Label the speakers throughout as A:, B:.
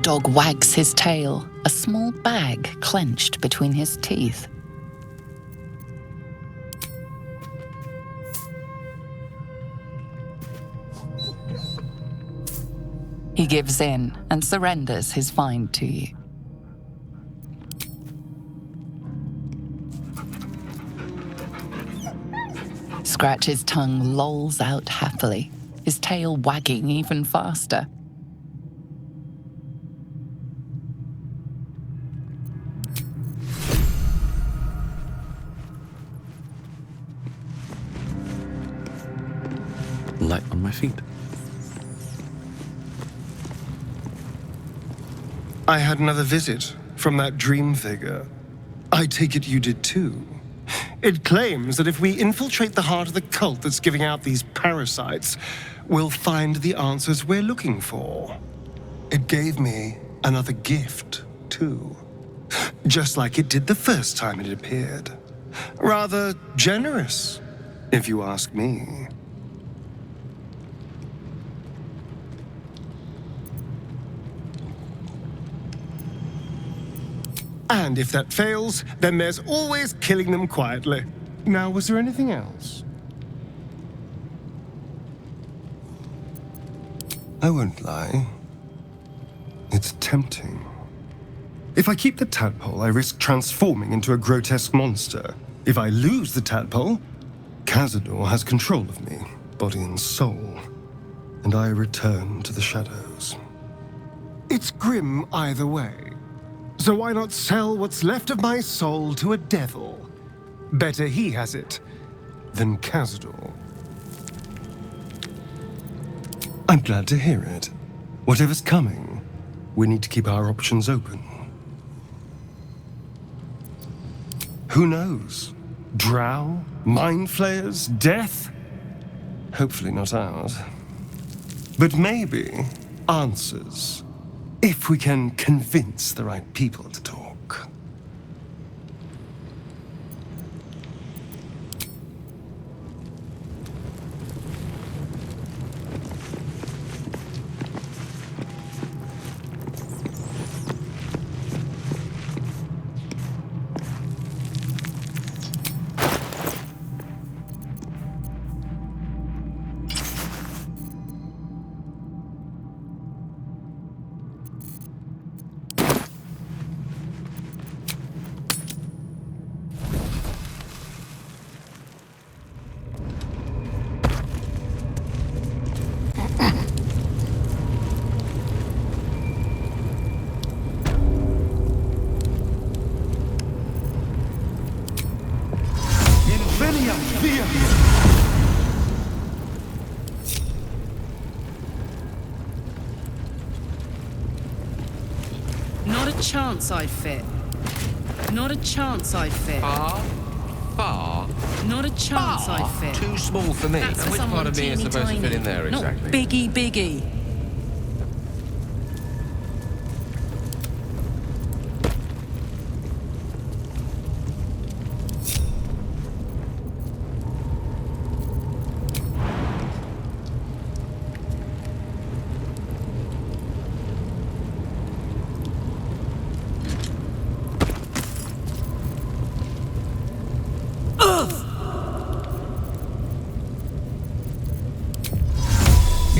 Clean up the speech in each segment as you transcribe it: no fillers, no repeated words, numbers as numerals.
A: dog wags his tail, a small bag clenched between his teeth. He gives in and surrenders his find to you. Scratch's tongue lolls out happily, his tail wagging even faster.
B: Light on my feet.
C: I had another visit from that dream figure. I take it you did too. It claims that if we infiltrate the heart of the cult that's giving out these parasites, we'll find the answers we're looking for. It gave me another gift, too. Just like it did the first time it appeared. Rather generous, if you ask me. And if that fails, then there's always killing them quietly. Now, was there anything else? I won't lie. It's tempting. If I keep the tadpole, I risk transforming into a grotesque monster. If I lose the tadpole, Cazador has control of me, body and soul, and I return to the shadows. It's grim either way. So why not sell what's left of my soul to a devil? Better he has it than Cazador. I'm glad to hear it. Whatever's coming, we need to keep our options open. Who knows? Drow? Mind flayers? Death? Hopefully not ours. But maybe answers. If we can convince the right people to talk.
D: Not a chance I'd fit. Not a chance I'd fit.
E: Far?
D: Not a chance I'd fit.
E: Too small for me.
D: That's for
E: Which
D: someone
E: part of me is
D: teeny
E: supposed to fit
D: tiny.
E: in there exactly?
D: Not biggie.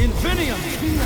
F: Infinium!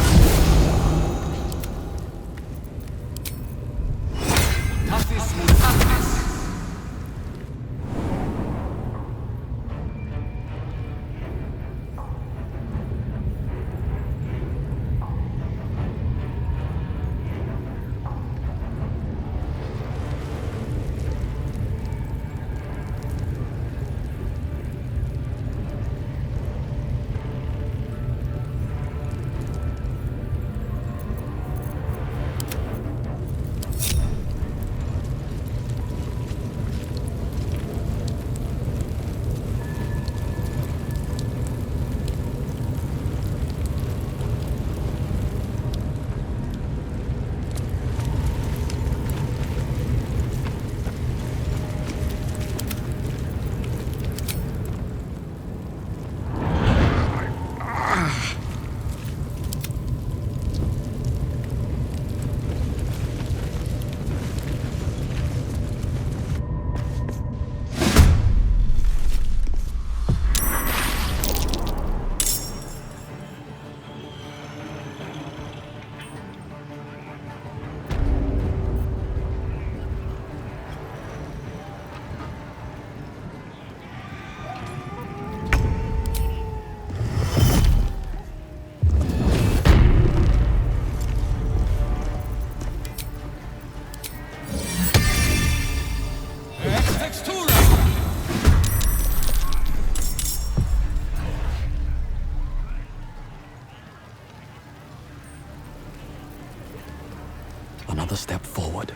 B: step forward.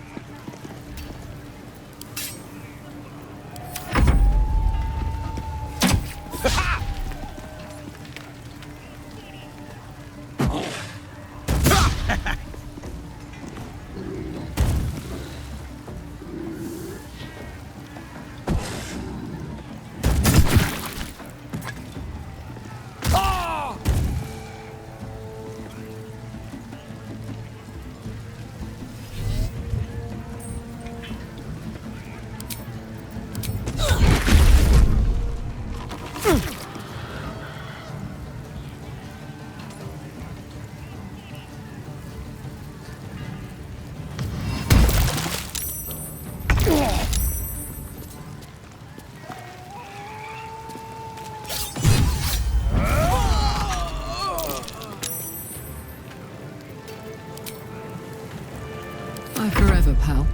D: Bye forever, pal.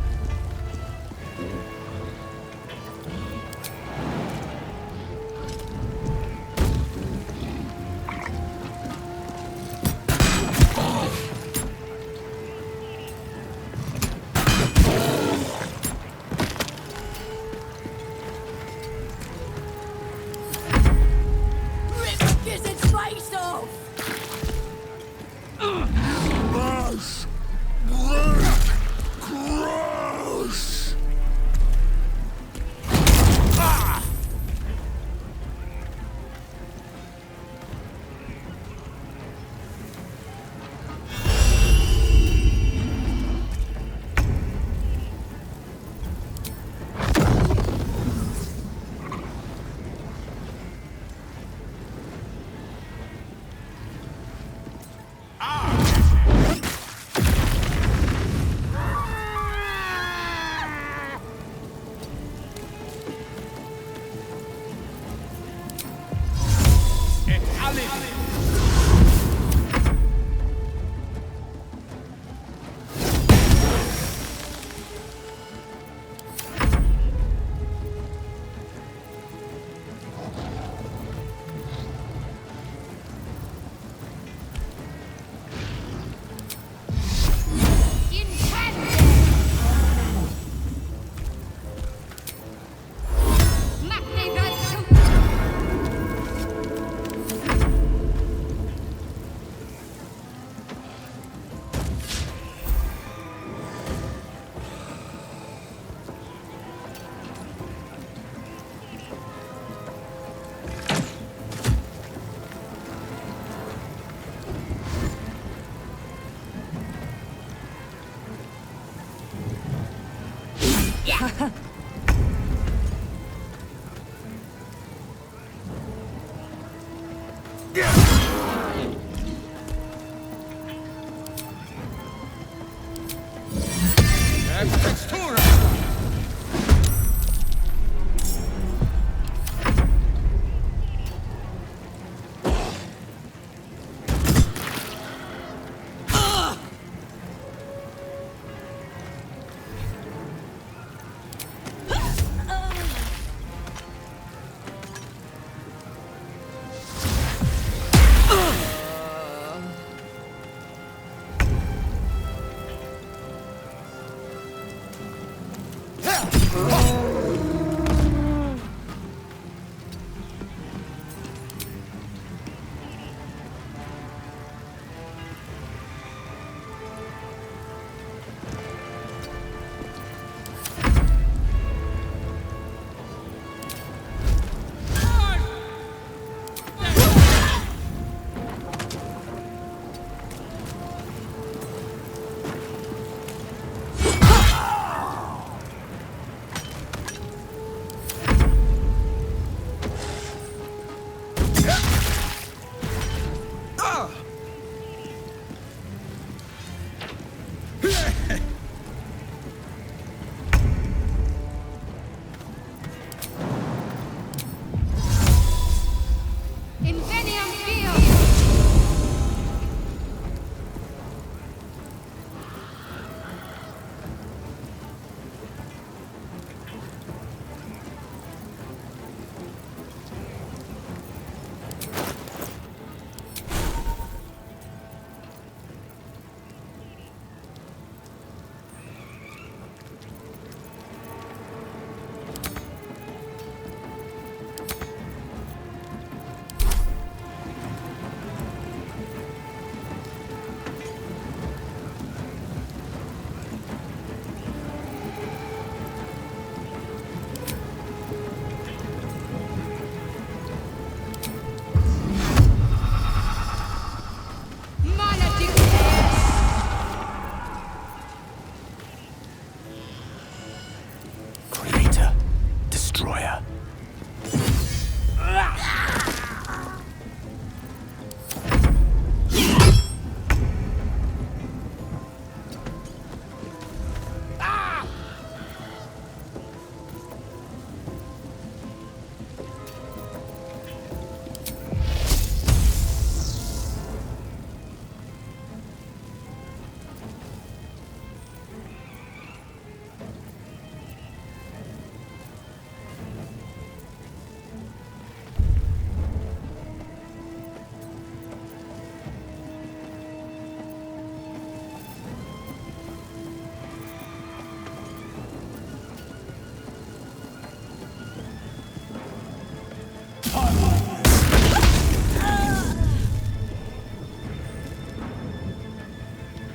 F: Get its face off!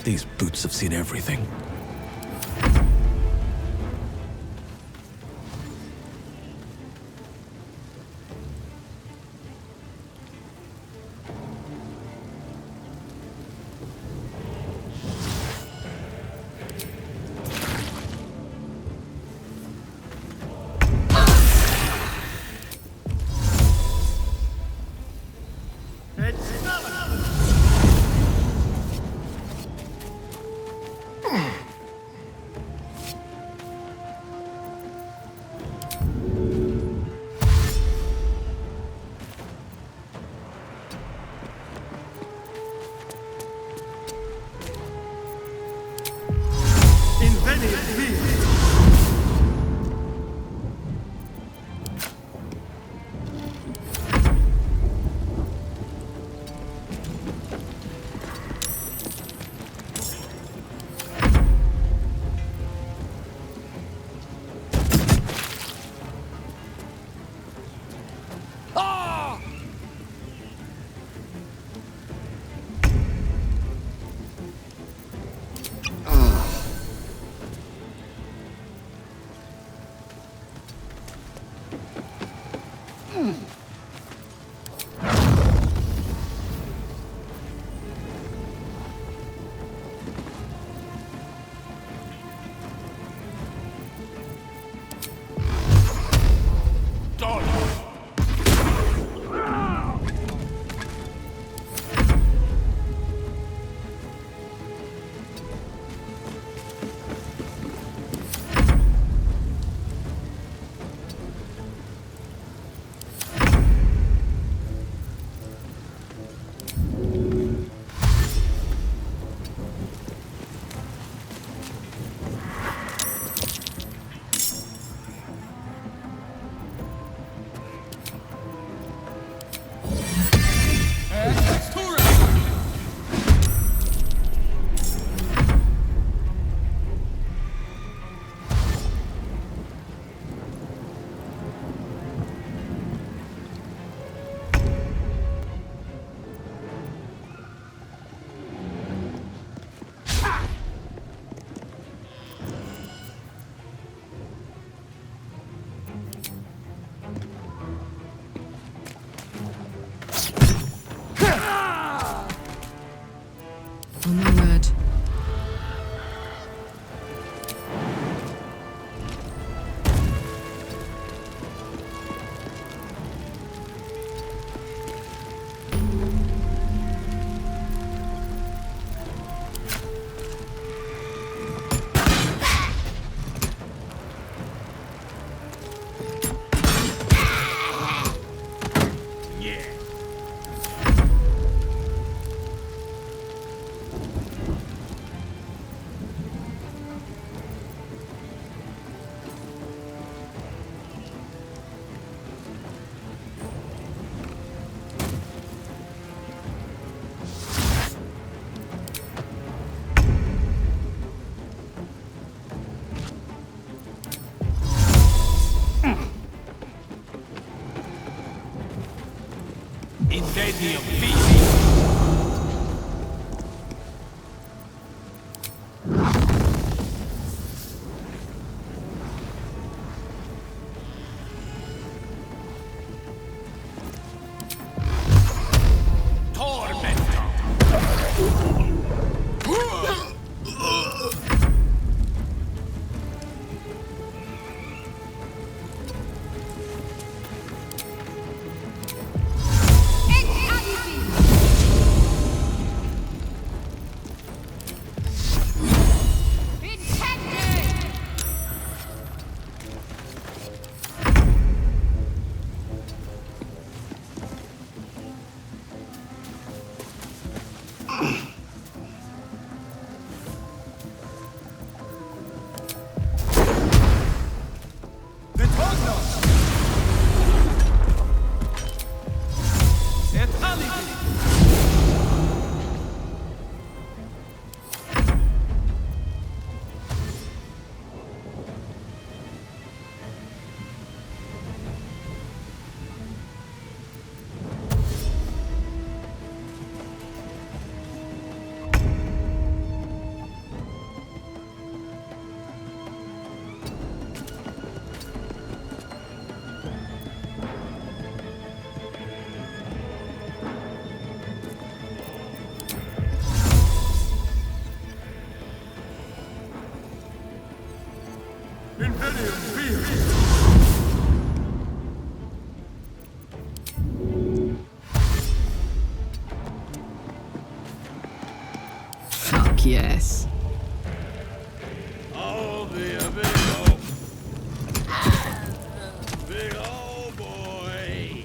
B: These boots have seen everything.
D: Oh my word.
B: Incendium Vici!
D: Fuck yes.
G: I'll be a big old boy.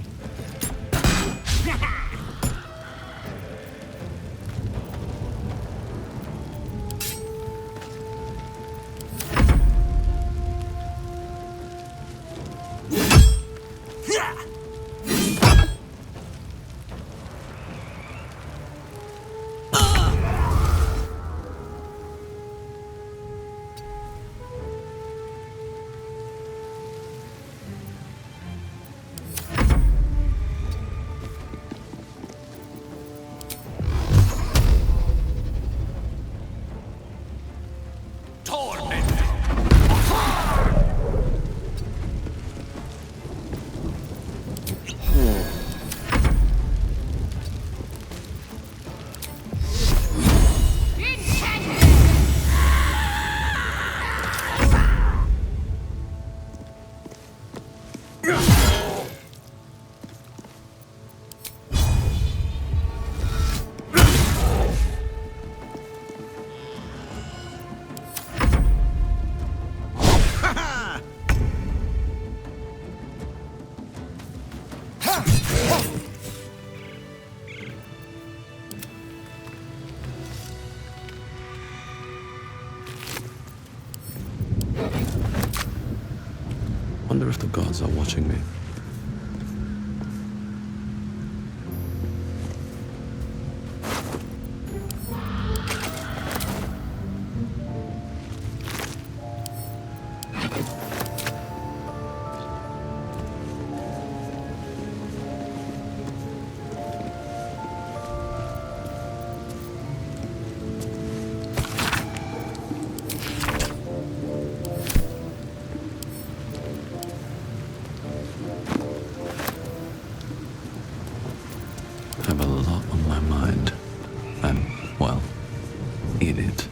B: Wonder if the gods are watching me. I have a lot on my mind. And, well, in it.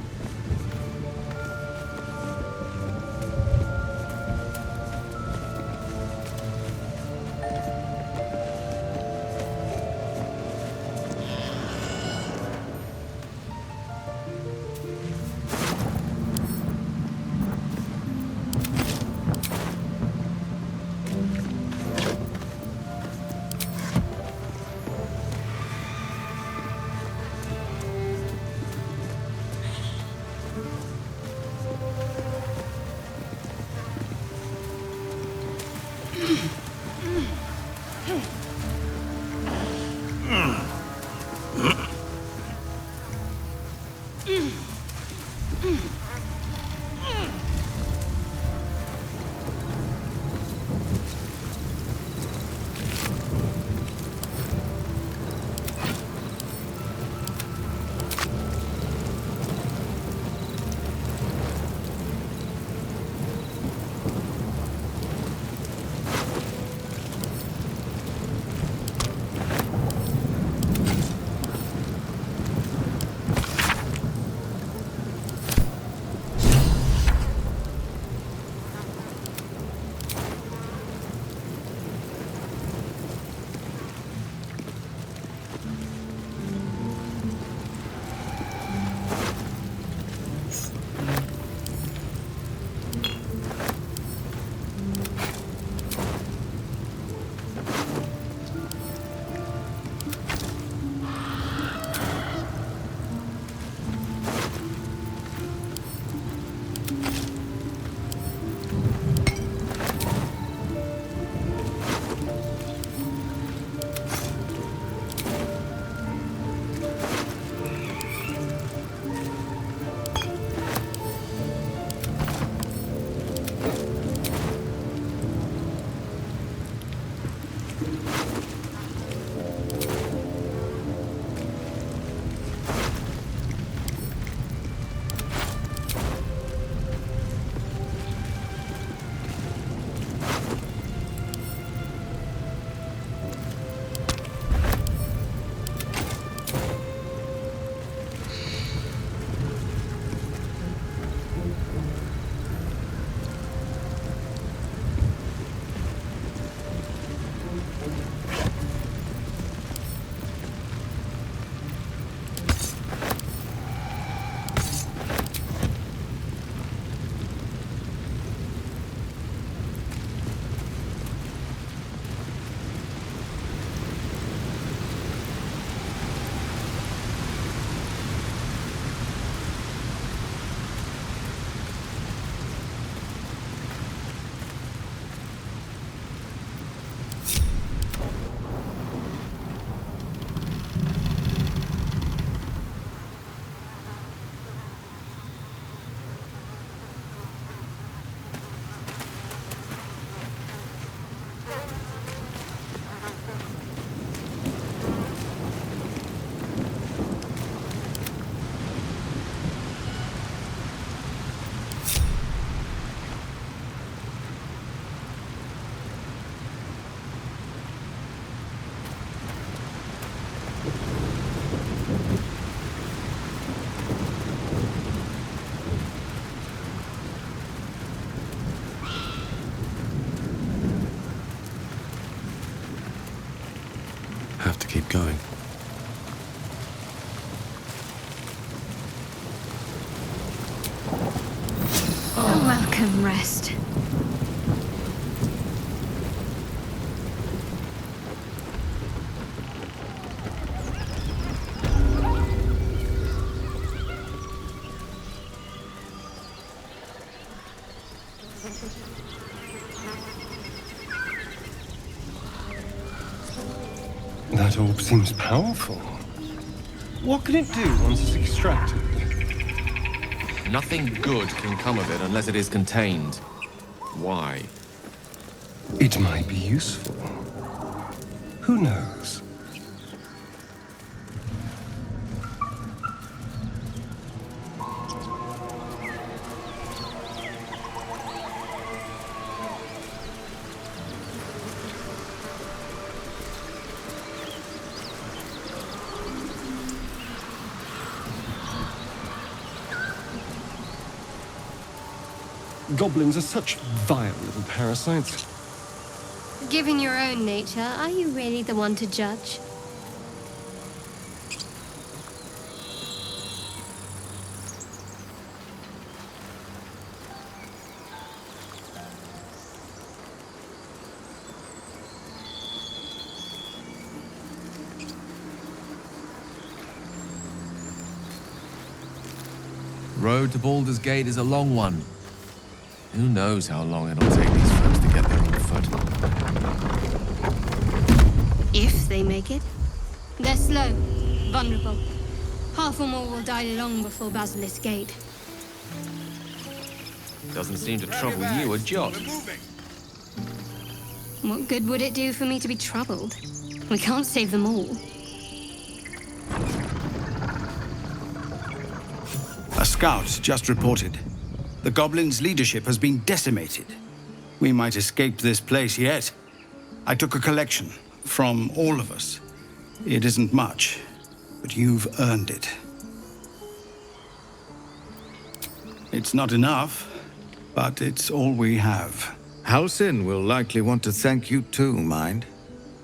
B: have to keep going.
H: A welcome rest.
C: That orb seems powerful. What can it do once it's extracted?
E: Nothing good can come of it unless it is contained. Why?
C: It might be useful. Who knows? Goblins are such vile little parasites.
H: Given your own nature, are you really the one to judge?
E: Road to Baldur's Gate is a long one. Who knows how long it'll take these folks to get there on foot.
H: If they make it. They're slow, vulnerable. Half or more will die long before Basilisk Gate.
E: Doesn't seem to trouble you a jot.
H: What good would it do for me to be troubled? We can't save them all.
I: A scout just reported. The goblins' leadership has been decimated. We might escape this place yet. I took a collection from all of us. It isn't much, but you've earned it. It's not enough, but it's all we have.
J: Halsin will likely want to thank you too, mind.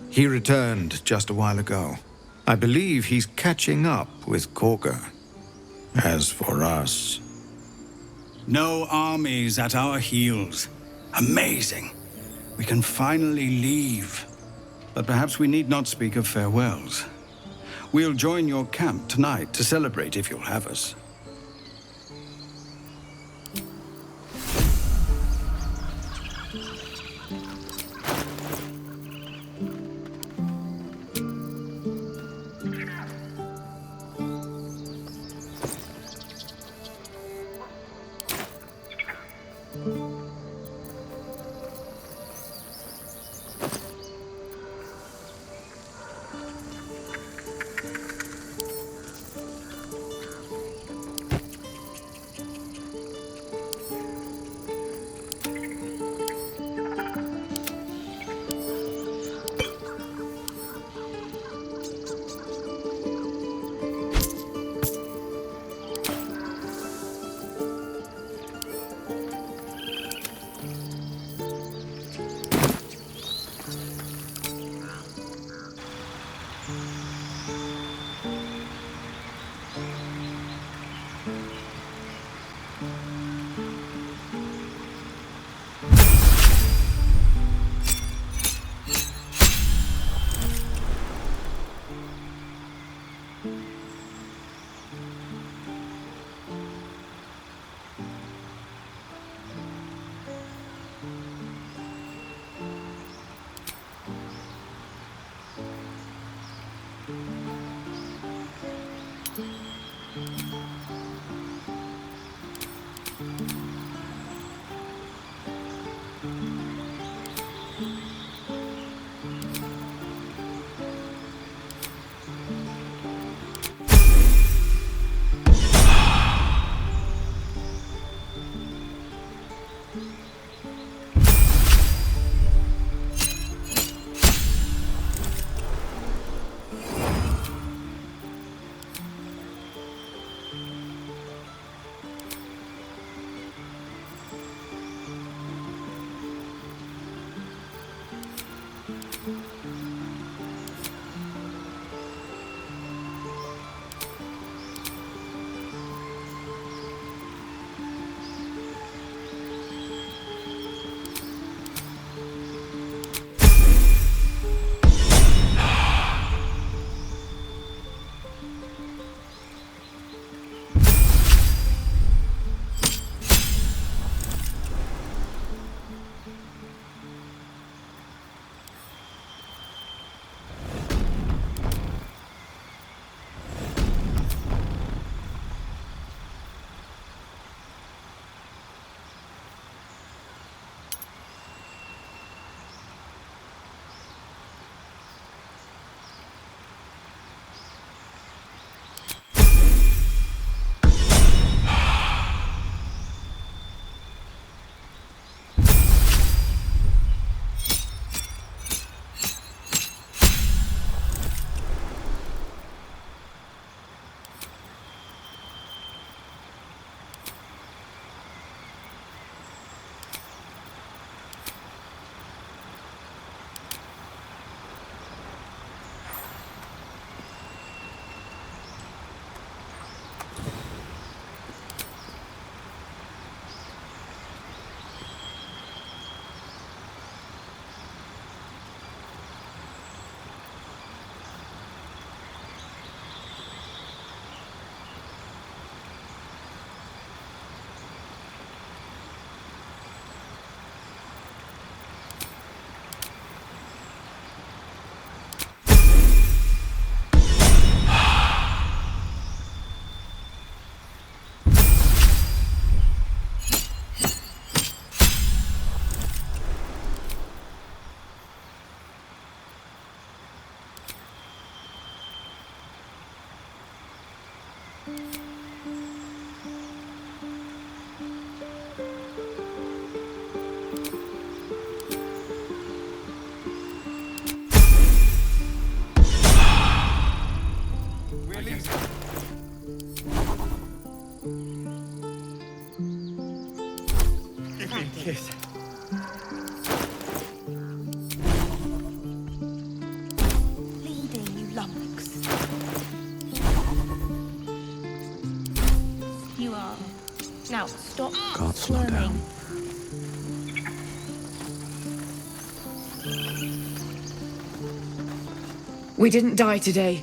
J: He returned just a while ago. I believe he's catching up with Korga. As for us...
I: No armies at our heels. Amazing. We can finally leave. But perhaps we need not speak of farewells. We'll join your camp tonight to celebrate if you'll have us.
K: Stop
B: Can't slow down.
L: We didn't die today.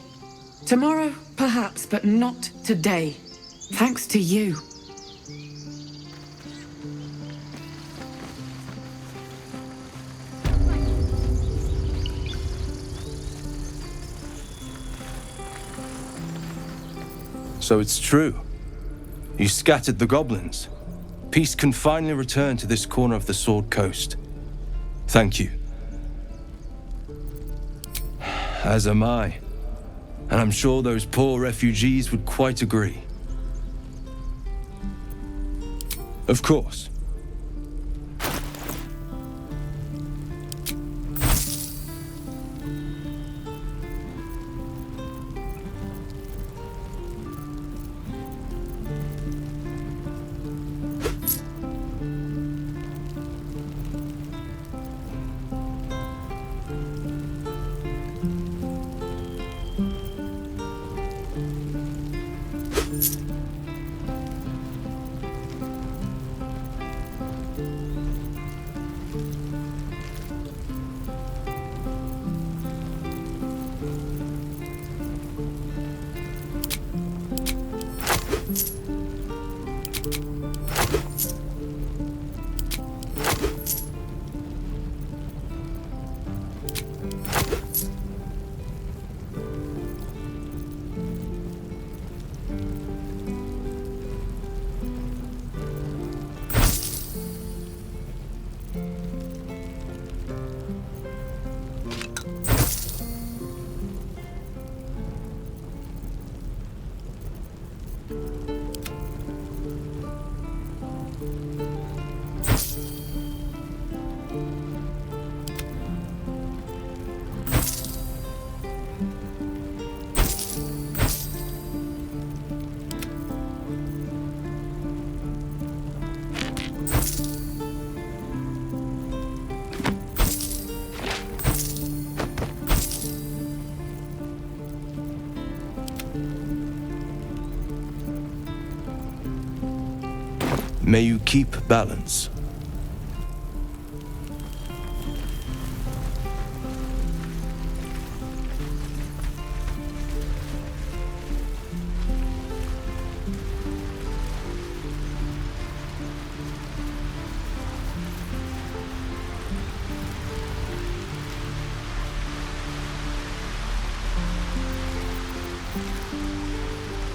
L: Tomorrow, perhaps, but not today. Thanks to you.
M: So it's true. You scattered the goblins. Peace can finally return to this corner of the Sword Coast. Thank you. As am I. And I'm sure those poor refugees would quite agree. Of course. May you keep balance.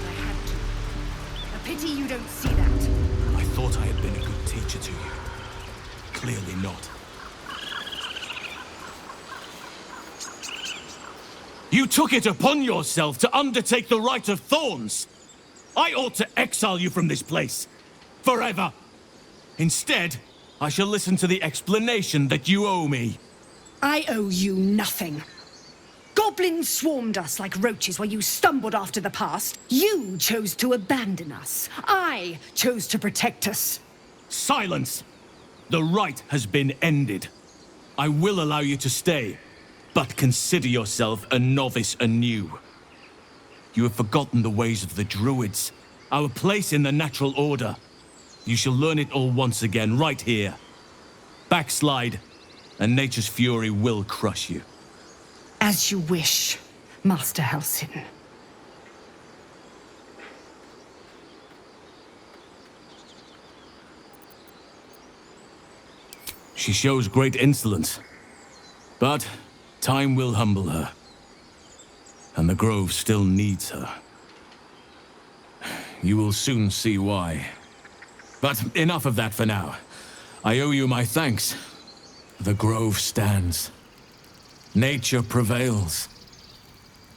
F: I had to. A pity you don't see that.
G: I thought I had been a good teacher to you. Clearly not. You took it upon yourself to undertake the Rite of Thorns. I ought to exile you from this place. Forever. Instead, I shall listen to the explanation that you owe me.
F: I owe you nothing. Goblins swarmed us like roaches while you stumbled after the past. You chose to abandon us. I chose to protect us.
G: Silence! The rite has been ended. I will allow you to stay, but consider yourself a novice anew. You have forgotten the ways of the Druids, our place in the natural order. You shall learn it all once again, right here. Backslide, and nature's fury will crush you.
F: As you wish, Master Halsin.
G: She shows great insolence, but time will humble her. And the Grove still needs her. You will soon see why. But enough of that for now. I owe you my thanks. The Grove stands. Nature prevails.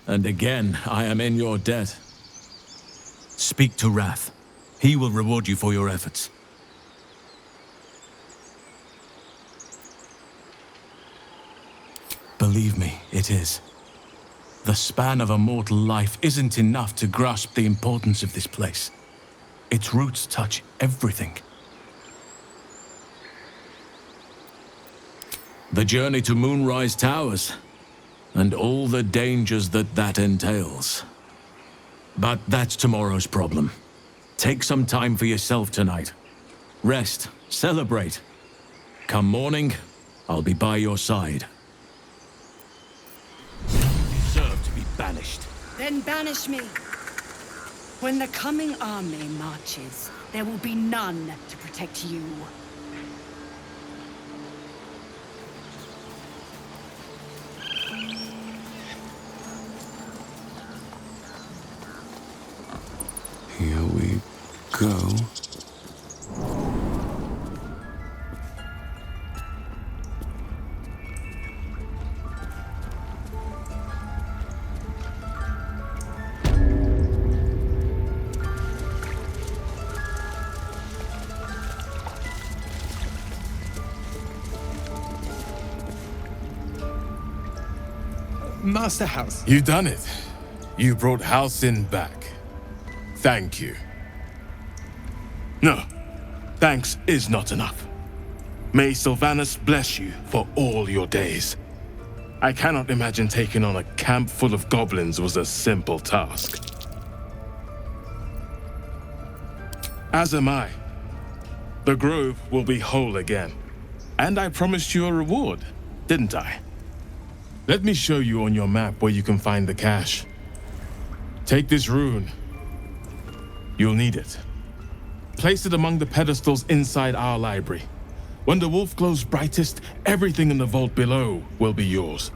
G: And again, I am in your debt. Speak to Wrath. He will reward you for your efforts. Believe me, it is. The span of a mortal life isn't enough to grasp the importance of this place. Its roots touch everything. The journey to Moonrise Towers, and all the dangers that entails. But that's tomorrow's problem. Take some time for yourself tonight. Rest. Celebrate. Come morning, I'll be by your side. You deserve to be banished.
F: Then banish me. When the coming army marches, there will be none to protect you.
B: Here we go.
K: Master House.
N: You done it. You brought Halcyon back. Thank you. No, thanks is not enough. May Sylvanus bless you for all your days. I cannot imagine taking on a camp full of goblins was a simple task. As am I. The grove will be whole again. And I promised you a reward, didn't I? Let me show you on your map where you can find the cache. Take this rune. You'll need it. Place it among the pedestals inside our library. When the wolf glows brightest, everything in the vault below will be yours.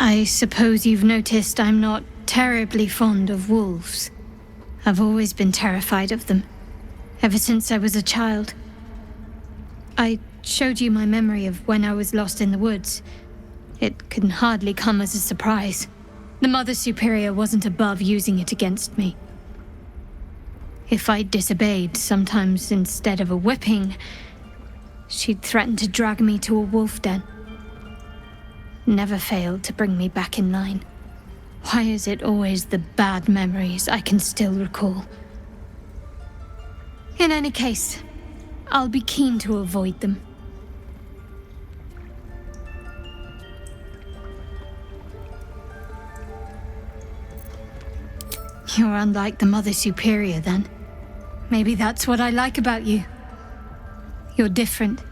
H: I suppose you've noticed I'm not terribly fond of wolves. I've always been terrified of them, ever since I was a child. I showed you my memory of when I was lost in the woods. It can hardly come as a surprise. The Mother Superior wasn't above using it against me. If I disobeyed, sometimes instead of a whipping, she'd threaten to drag me to a wolf den. Never failed to bring me back in line. Why is it always the bad memories I can still recall? In any case, I'll be keen to avoid them. You're unlike the Mother Superior, then. Maybe that's what I like about you. You're different.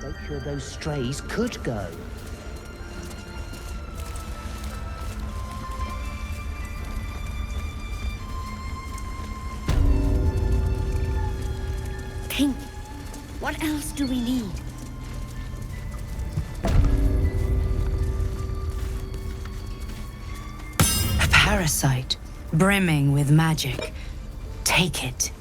O: Make sure those strays could go.
F: Think. What else do we need?
D: A parasite, brimming with magic. Take it.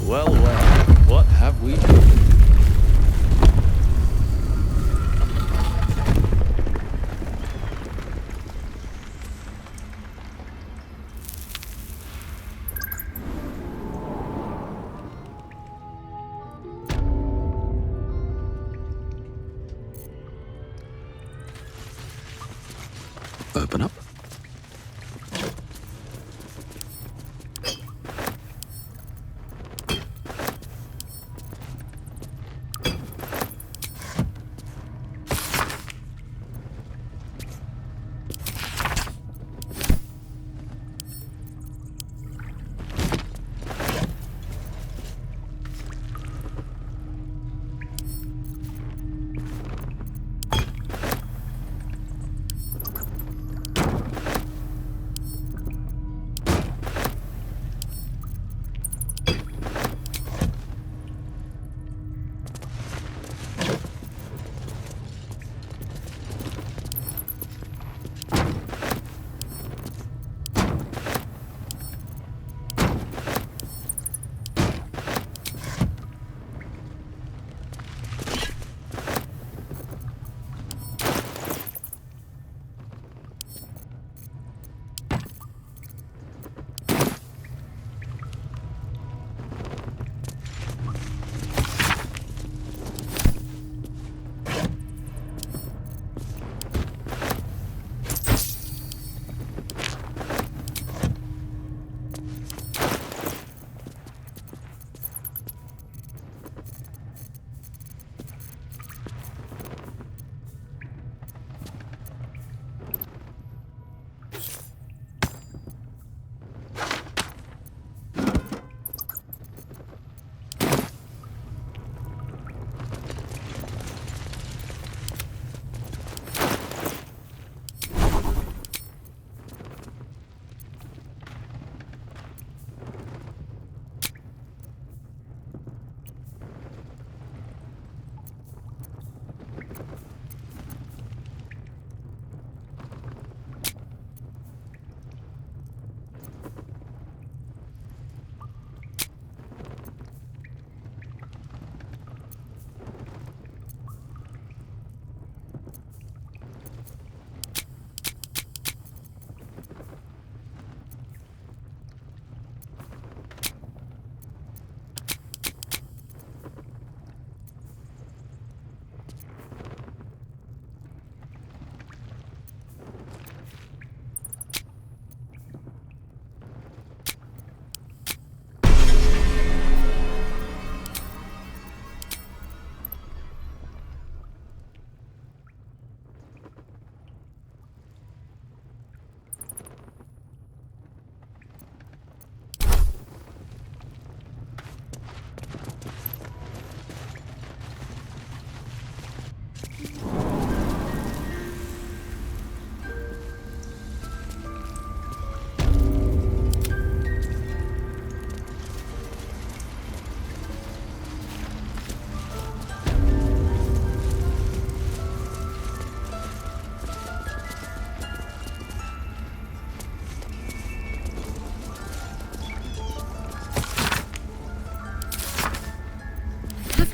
M: Well, well, what have we done?
B: Open up.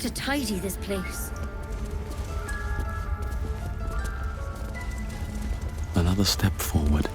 P: have to tidy this place.
B: Another step forward.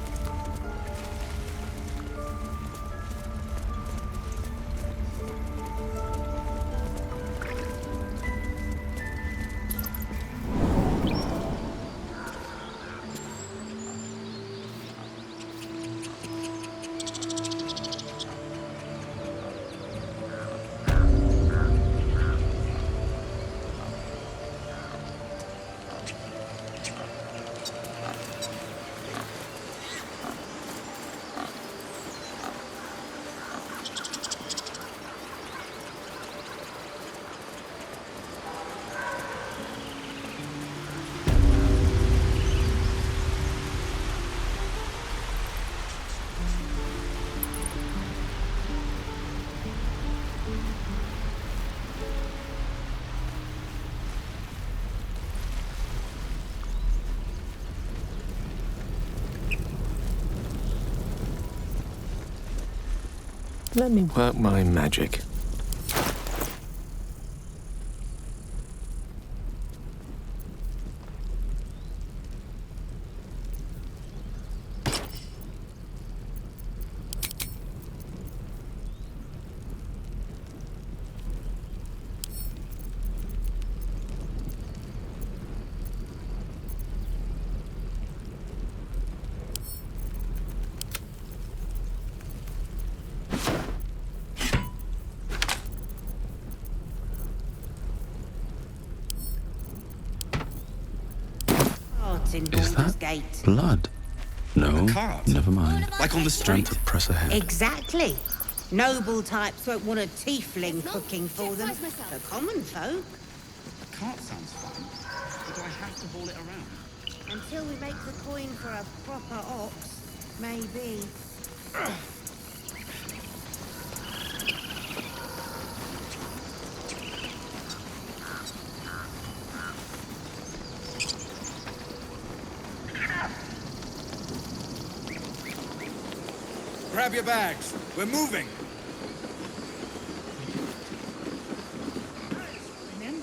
E: Let me work my magic.
B: Is that blood? No, never mind.
Q: Like on the
B: Time to press ahead.
O: Exactly. Noble types won't want a tiefling cooking for them. For common folk.
Q: A cart sounds fun, but do I have to haul it around?
O: Until we make the coin for a proper ox, maybe.
I: Grab your bags. We're moving.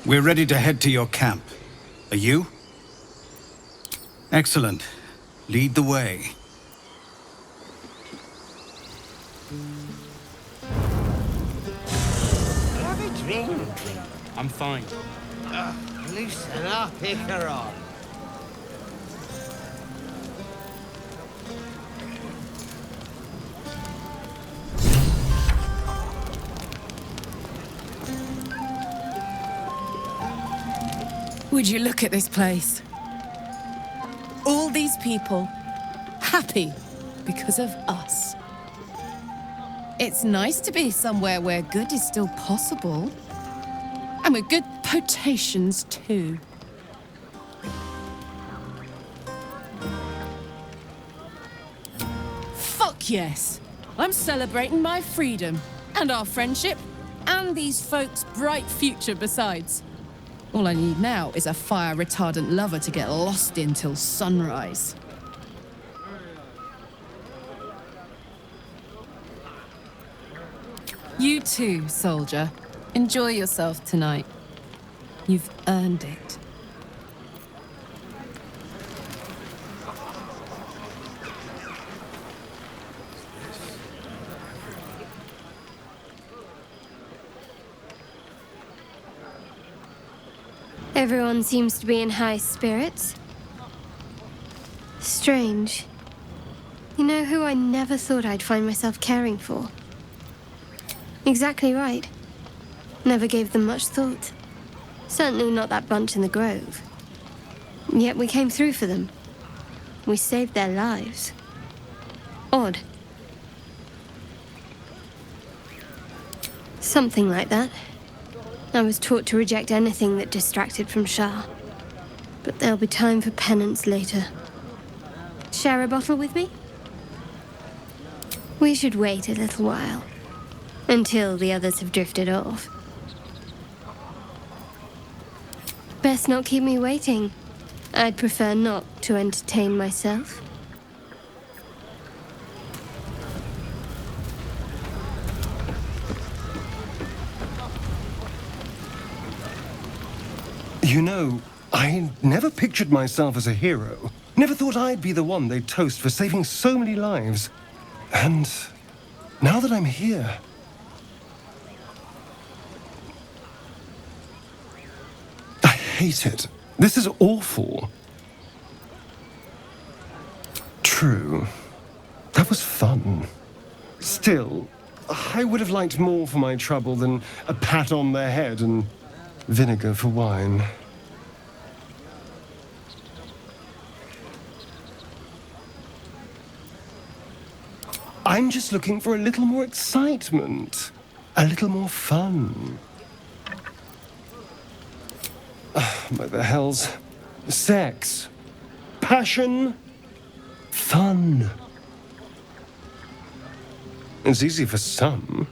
I: We're ready to head to your camp. Are you? Excellent. Lead the way.
O: Have a drink.
Q: I'm fine.
O: Loosen up, Icaron.
D: Would you look at this place? All these people happy because of us. It's nice to be somewhere where good is still possible. And with good potations too. Fuck yes! I'm celebrating my freedom and our friendship and these folks' bright future besides. All I need now is a fire-retardant lover to get lost in till sunrise. You too, soldier. Enjoy yourself tonight. You've earned it.
H: Everyone seems to be in high spirits. Strange. You know who I never thought I'd find myself caring for? Exactly right. Never gave them much thought. Certainly not that bunch in the grove. Yet we came through for them. We saved their lives. Odd. Something like that. I was taught to reject anything that distracted from Shah. But there'll be time for penance later. Share a bottle with me? We should wait a little while. Until the others have drifted off. Best not keep me waiting. I'd prefer not to entertain myself.
C: You know, I never pictured myself as a hero. Never thought I'd be the one they'd toast for saving so many lives. And now that I'm here... I hate it. This is awful. True. That was fun. Still, I would have liked more for my trouble than a pat on the head and vinegar for wine. I'm just looking for a little more excitement, a little more fun. By the hells. Sex. Passion. Fun. It's easy for some.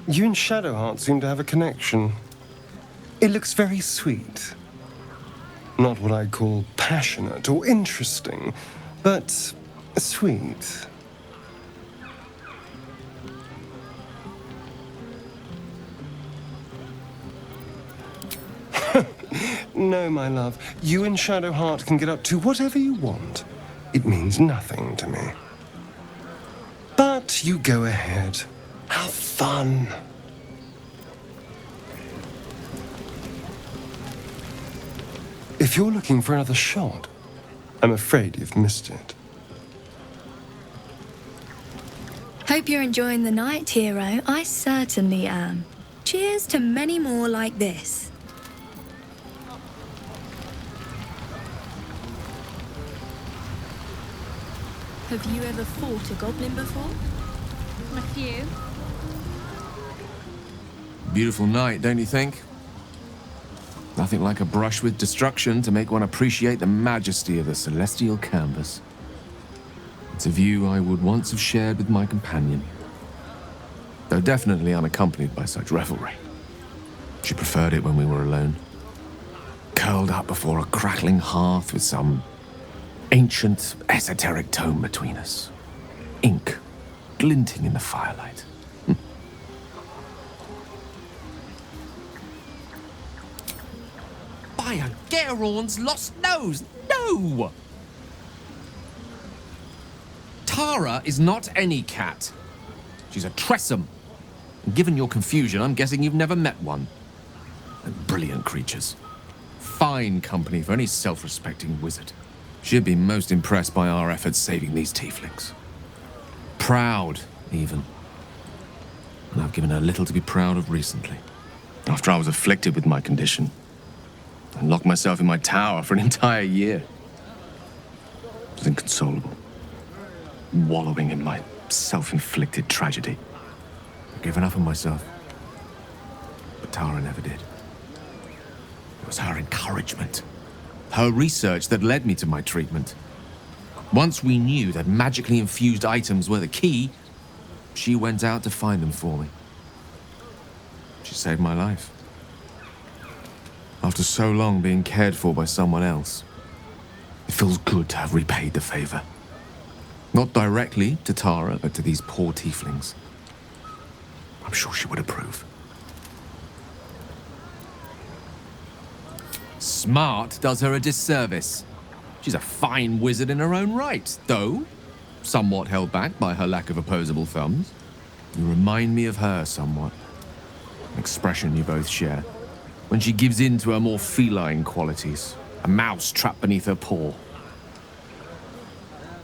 C: You and Shadowheart seem to have a connection. It looks very sweet. Not what I'd call passionate or interesting, but sweet. No, my love. You and Shadowheart can get up to whatever you want. It means nothing to me. But you go ahead. Have fun. If you're looking for another shot, I'm afraid you've missed it.
P: Hope you're enjoying the night, hero. I certainly am. Cheers to many more like this. Have you ever fought a goblin before?
R: A few.
E: Beautiful night, don't you think? Nothing like a brush with destruction to make one appreciate the majesty of the celestial canvas. It's a view I would once have shared with my companion, though definitely unaccompanied by such revelry. She preferred it when we were alone, curled up before a crackling hearth with some ancient, esoteric tome between us. Ink glinting in the firelight. By a Gerorn's lost nose! No! Tara is not any cat. She's a Tressum. And given your confusion, I'm guessing you've never met one. They're brilliant creatures. Fine company for any self-respecting wizard. She'd be most impressed by our efforts saving these tieflings. Proud, even. And I've given her little to be proud of recently. After I was afflicted with my condition, and locked myself in my tower for an entire year. I was inconsolable, wallowing in my self-inflicted tragedy. I'd given up on myself, but Tara never did. It was her encouragement, her research that led me to my treatment. Once we knew that magically infused items were the key, she went out to find them for me. She saved my life. After so long being cared for by someone else, it feels good to have repaid the favor. Not directly to Tara, but to these poor tieflings. I'm sure she would approve. Smart does her a disservice. She's a fine wizard in her own right, though somewhat held back by her lack of opposable thumbs. You remind me of her somewhat. An expression you both share. When she gives in to her more feline qualities, a mouse trapped beneath her paw.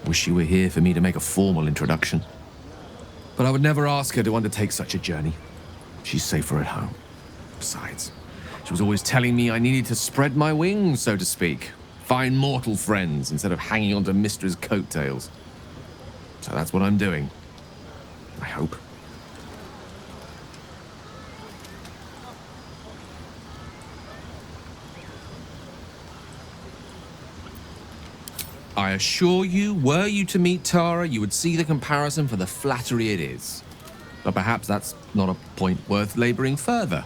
E: Wish she were here for me to make a formal introduction. But I would never ask her to undertake such a journey. She's safer at home. Besides, she was always telling me I needed to spread my wings, so to speak. Find mortal friends instead of hanging onto Mistra's coattails. So that's what I'm doing. I hope. I assure you, were you to meet Tara, you would see the comparison for the flattery it is. But perhaps that's not a point worth laboring further.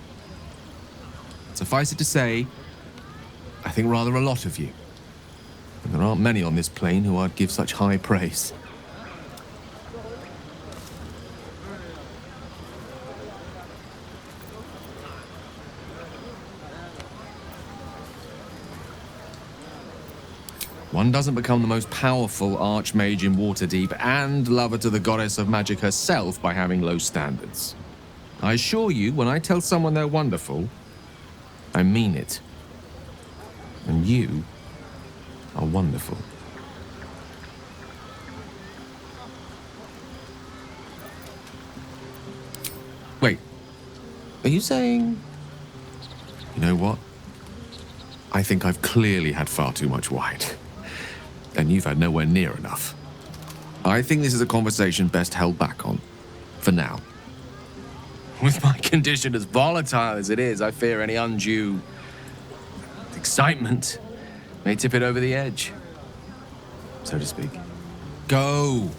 E: Suffice it to say, I think rather a lot of you. And there aren't many on this plane who I'd give such high praise. One doesn't become the most powerful archmage in Waterdeep and lover to the goddess of magic herself by having low standards. I assure you, when I tell someone they're wonderful, I mean it. And you are wonderful. Wait, are you saying... You know what? I think I've clearly had far too much wine. And you've had nowhere near enough. I think this is a conversation best held back on. For now. With my condition as volatile as it is, I fear any undue... excitement may tip it over the edge. So to speak. Go!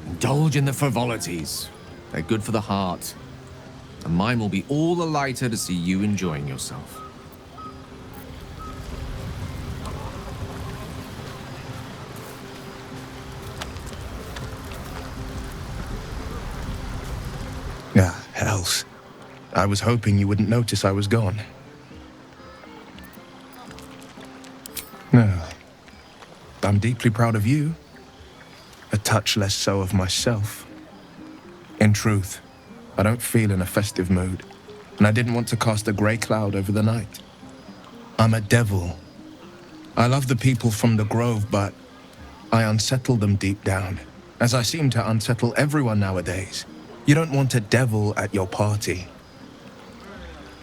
E: Indulge in the frivolities. They're good for the heart. And mine will be all the lighter to see you enjoying yourself.
K: Ah, hells. I was hoping you wouldn't notice I was gone. No. I'm deeply proud of you. A touch less so of myself. In truth, I don't feel in a festive mood, and I didn't want to cast a grey cloud over the night. I'm a devil. I love the people from the Grove, but I unsettle them deep down, as I seem to unsettle everyone nowadays. You don't want a devil at your party.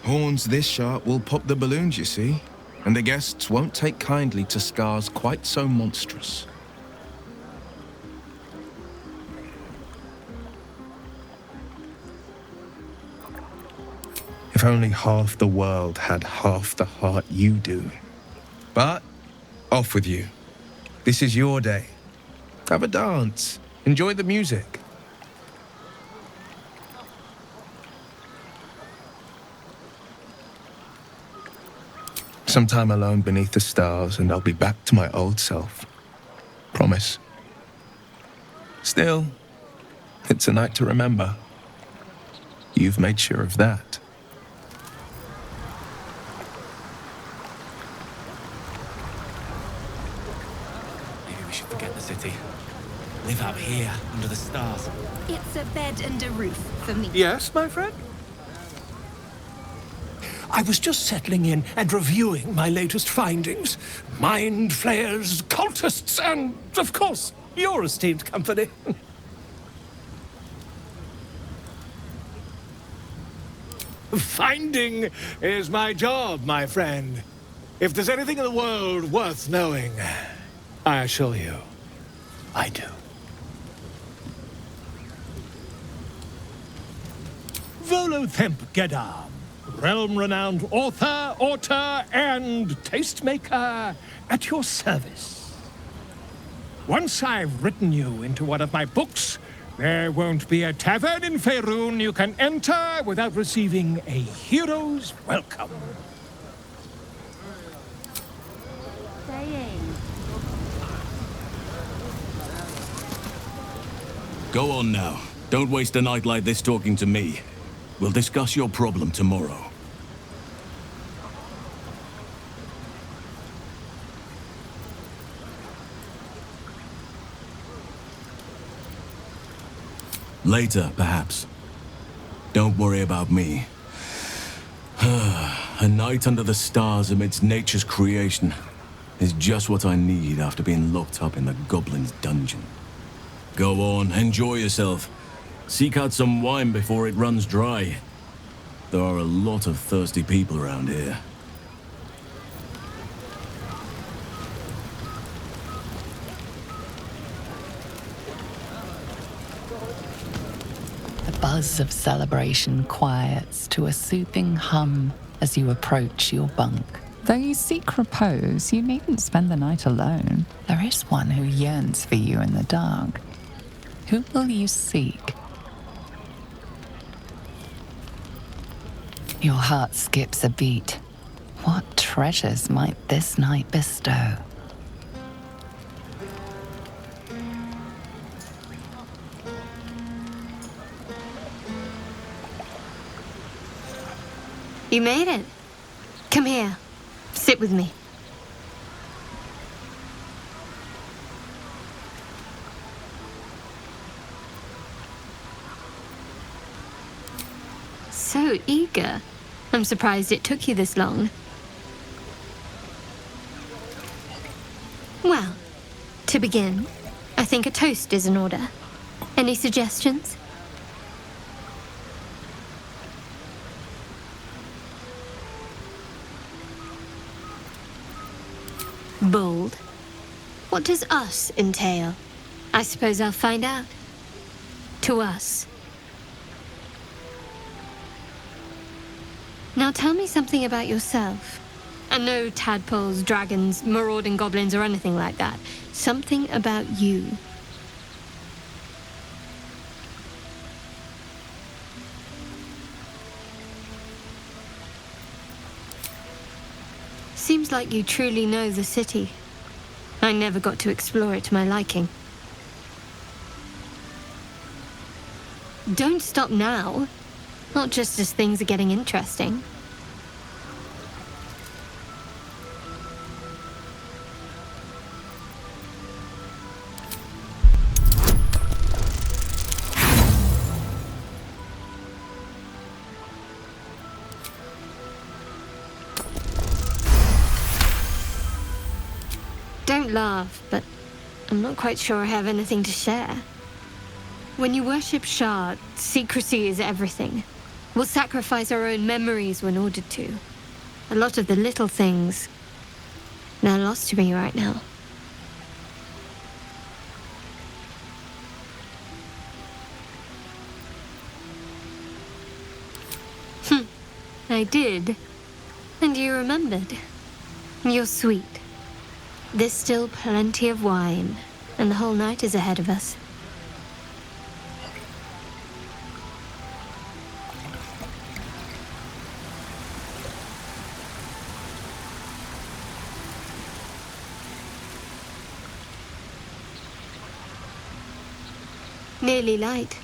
K: Horns this sharp will pop the balloons, you see, and the guests won't take kindly to scars quite so monstrous. If only half the world had half the heart you do. But, off with you. This is your day. Have a dance. Enjoy the music. Some time alone beneath the stars, and I'll be back to my old self. Promise. Still, it's a night to remember. You've made sure of that.
S: Maybe we should forget the city. Live out here, under the stars.
T: It's a bed and a roof for me.
U: Yes, my friend? I was just settling in and reviewing my latest findings. Mind flayers, cultists, and, of course, your esteemed company. Finding is my job, my friend. If there's anything in the world worth knowing, I assure you, I do. Volothemp Gedam. Realm-renowned author, auteur, and tastemaker at your service. Once I've written you into one of my books, there won't be a tavern in Faerun you can enter without receiving a hero's welcome.
G: Go on now. Don't waste a night like this talking to me. We'll discuss your problem tomorrow. Later, perhaps. Don't worry about me. A night under the stars amidst nature's creation is just what I need after being locked up in the Goblin's dungeon. Go on, enjoy yourself. Seek out some wine before it runs dry. There are a lot of thirsty people around here.
A: The buzz of celebration quiets to a soothing hum as you approach your bunk.
V: Though you seek repose, you needn't spend the night alone.
A: There is one who yearns for you in the dark. Who will you seek? Your heart skips a beat. What treasures might this night bestow?
T: You made it. Come here. Sit with me.
H: so eager. I'm surprised it took you this long. Well, to begin, I think a toast is in order. Any suggestions? Bold. What does us entail? I suppose I'll find out. To us. Now tell me something about yourself. And no tadpoles, dragons, marauding goblins, or anything like that. Something about you. Seems like you truly know the city. I never got to explore it to my liking. Don't stop now. Not just as things are getting interesting. Don't laugh, but I'm not quite sure I have anything to share. When you worship Shah, secrecy is everything. We'll sacrifice our own memories when ordered to. A lot of the little things, they're lost to me right now. I did. And you remembered. You're sweet. There's still plenty of wine, and the whole night is ahead of us. Nearly light.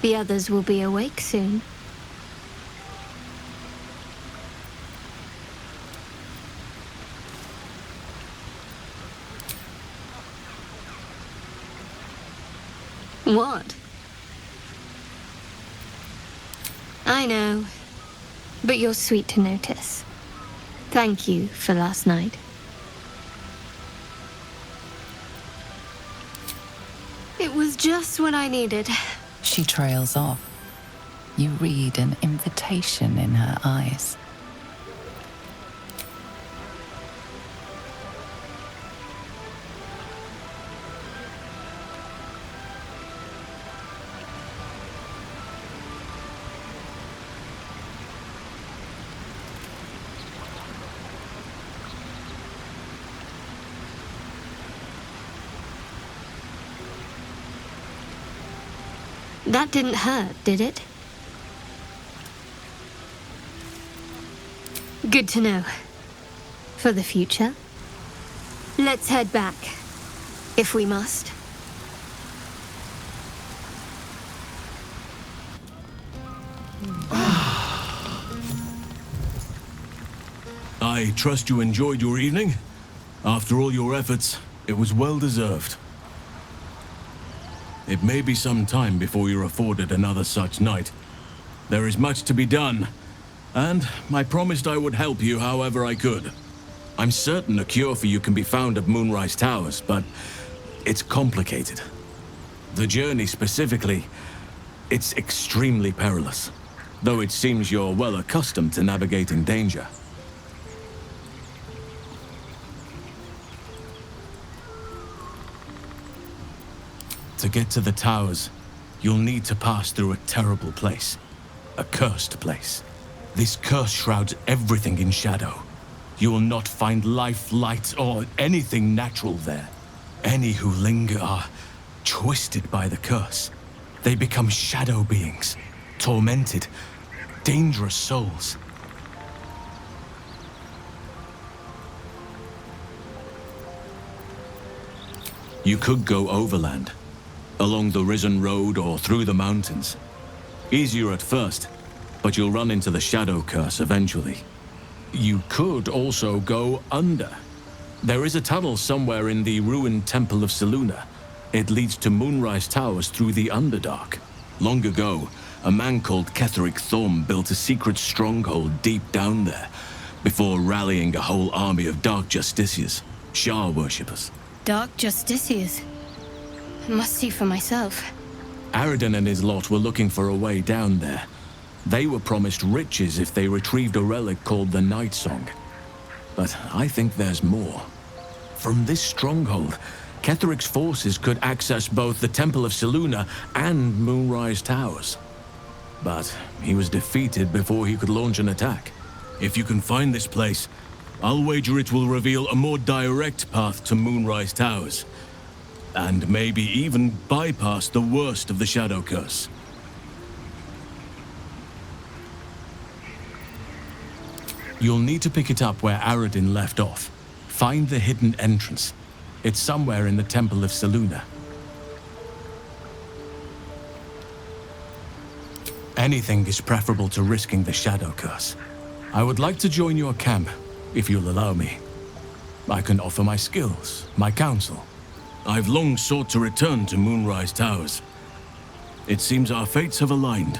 H: The others will be awake soon. What? I know, but you're sweet to notice. Thank you for last night. It was just what I needed.
A: She trails off. You read an invitation in her eyes.
H: That didn't hurt, did it? Good to know. For the future. Let's head back, if we must.
G: I trust you enjoyed your evening. After all your efforts, it was well deserved. It may be some time before you're afforded another such night. There is much to be done, and I promised I would help you however I could. I'm certain a cure for you can be found at Moonrise Towers, but it's complicated. The journey specifically, it's extremely perilous, though it seems you're well accustomed to navigating danger. To get to the towers, you'll need to pass through a terrible place. A cursed place. This curse shrouds everything in shadow. You will not find life, light, or anything natural there. Any who linger are twisted by the curse. They become shadow beings, tormented, dangerous souls. You could go overland, along the Risen Road or through the mountains. Easier at first, but you'll run into the shadow curse eventually. You could also go under. There is a tunnel somewhere in the ruined Temple of Selûne. It leads to Moonrise Towers through the Underdark. Long ago, a man called Ketheric Thorm built a secret stronghold deep down there, before rallying a whole army of Dark Justiciars, Shah worshippers.
H: Dark Justiciars. I must see for myself.
G: Aradin and his lot were looking for a way down there. They were promised riches if they retrieved a relic called the Night Song. But I think there's more. From this stronghold, Ketheric's forces could access both the Temple of Selûne and Moonrise Towers. But he was defeated before he could launch an attack. If you can find this place, I'll wager it will reveal a more direct path to Moonrise Towers. And maybe even bypass the worst of the Shadow Curse. You'll need to pick it up where Aradin left off. Find the hidden entrance. It's somewhere in the Temple of Selûne. Anything is preferable to risking the Shadow Curse. I would like to join your camp, if you'll allow me. I can offer my skills, my counsel. I've long sought to return to Moonrise Towers. It seems our fates have aligned.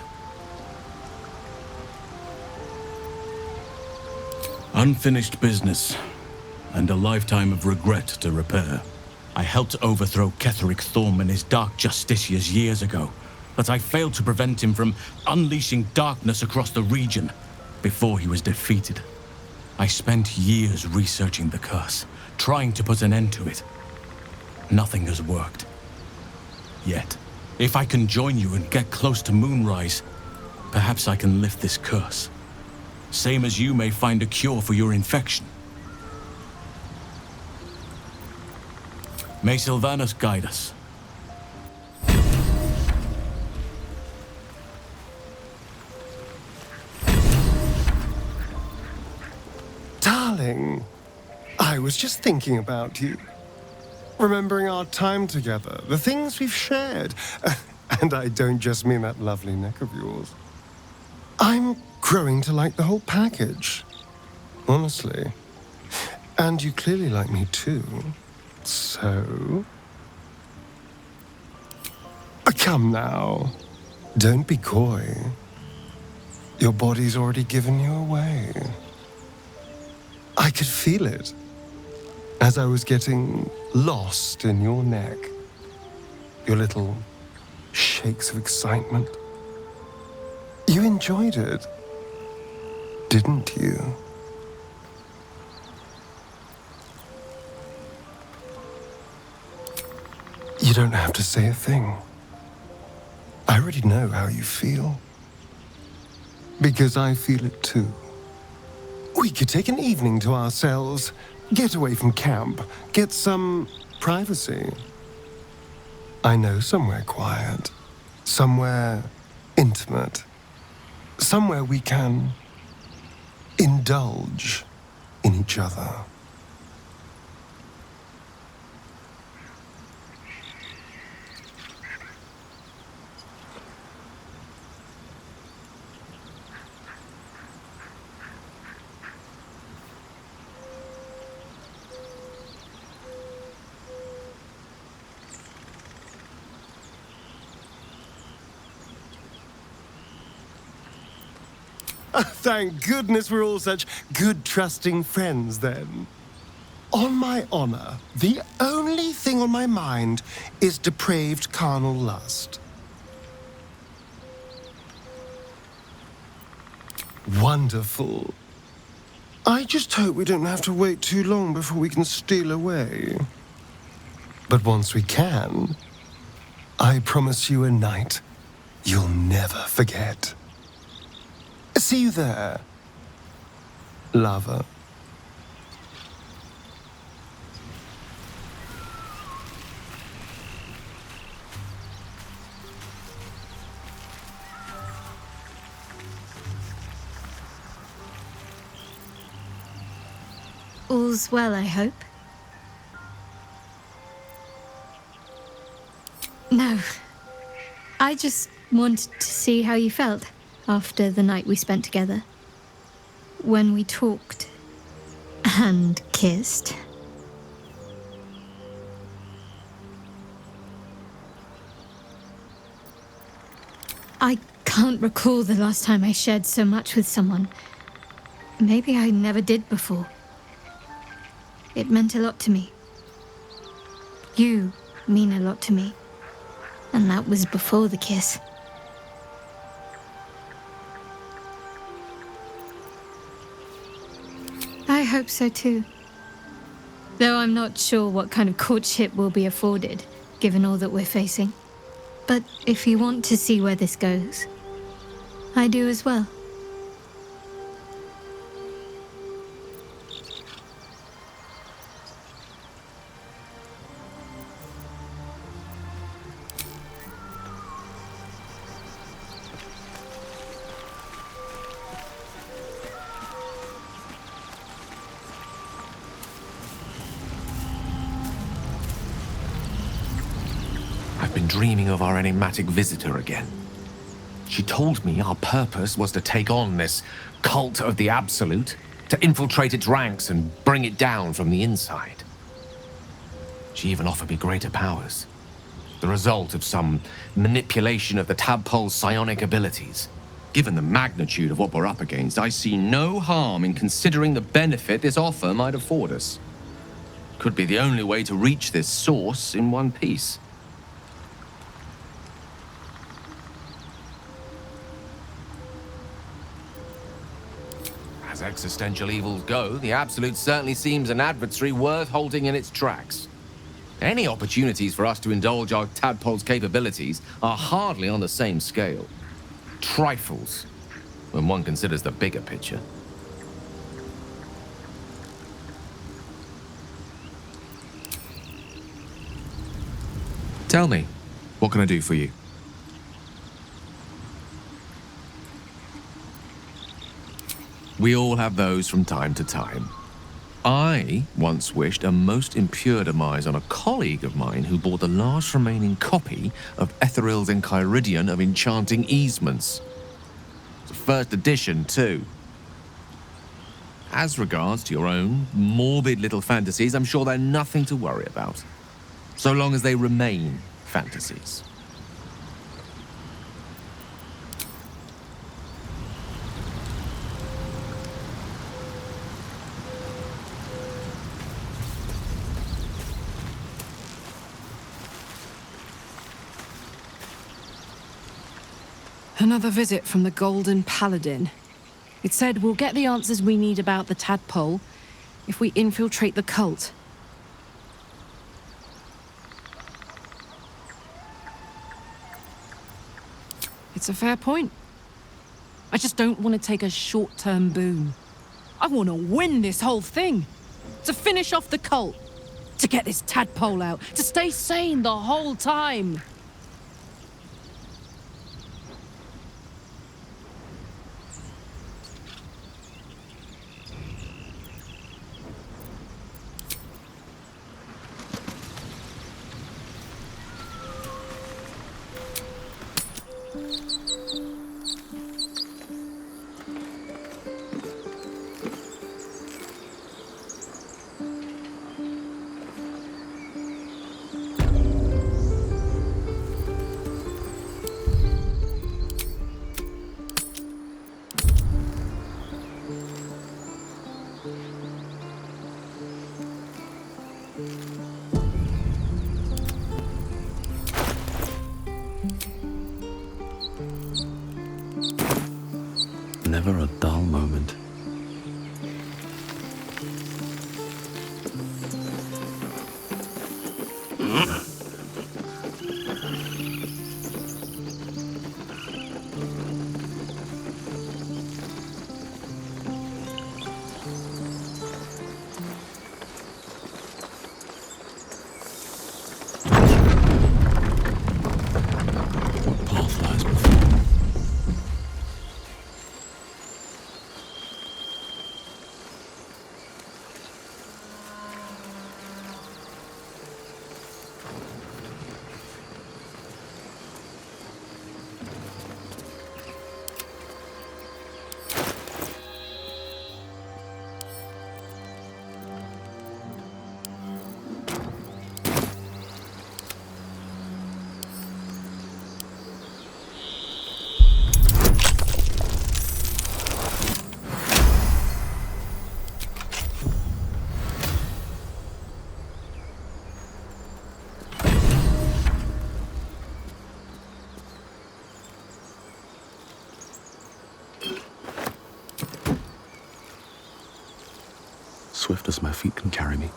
G: Unfinished business, and a lifetime of regret to repair. I helped overthrow Ketheric Thorm and his Dark Justiciars years ago, but I failed to prevent him from unleashing darkness across the region before he was defeated. I spent years researching the curse, trying to put an end to it. Nothing has worked. Yet, if I can join you and get close to Moonrise, perhaps I can lift this curse. Same as you may find a cure for your infection. May Sylvanus guide us.
C: Darling, I was just thinking about you. Remembering our time together, the things we've shared. And I don't just mean that lovely neck of yours. I'm growing to like the whole package. Honestly. And you clearly like me too. So... Come now. Don't be coy. Your body's already given you away. I could feel it as I was getting lost in your neck. Your little shakes of excitement. You enjoyed it, didn't you? You don't have to say a thing. I already know how you feel. Because I feel it too. We could take an evening to ourselves, get away from camp, get some privacy. I know somewhere quiet, somewhere intimate, somewhere we can indulge in each other. Thank goodness we're all such good, trusting friends, then. On my honor, the only thing on my mind is depraved carnal lust. Wonderful. I just hope we don't have to wait too long before we can steal away. But once we can, I promise you a night you'll never forget. See you there, lover.
H: All's well, I hope. No. I just wanted to see how you felt after the night we spent together. When we talked and kissed. I can't recall the last time I shared so much with someone. Maybe I never did before. It meant a lot to me. You mean a lot to me. And that was before the kiss. I hope so too. Though I'm not sure what kind of courtship will be afforded, given all that we're facing. But if you want to see where this goes, I do as well.
E: I've been dreaming of our enigmatic visitor again. She told me our purpose was to take on this cult of the Absolute, to infiltrate its ranks and bring it down from the inside. She even offered me greater powers, the result of some manipulation of the tadpole's psionic abilities. Given the magnitude of what we're up against, I see no harm in considering the benefit this offer might afford us. Could be the only way to reach this source in one piece. As existential evils go, the Absolute certainly seems an adversary worth halting in its tracks. Any opportunities for us to indulge our tadpole's capabilities are hardly on the same scale. Trifles, when one considers the bigger picture. Tell me, what can I do for you? We all have those from time to time. I once wished a most impure demise on a colleague of mine who bought the last remaining copy of Etheril's Enchiridion of Enchanting Easements. It's a first edition, too. As regards to your own morbid little fantasies, I'm sure they're nothing to worry about, so long as they remain fantasies.
D: Another visit from the Golden Paladin. It said we'll get the answers we need about the tadpole if we infiltrate the cult. It's a fair point. I just don't want to take a short-term boon. I want to win this whole thing. To finish off the cult. To get this tadpole out. To stay sane the whole time.
B: Never a dull moment. What path lies before? swift as my feet can carry me.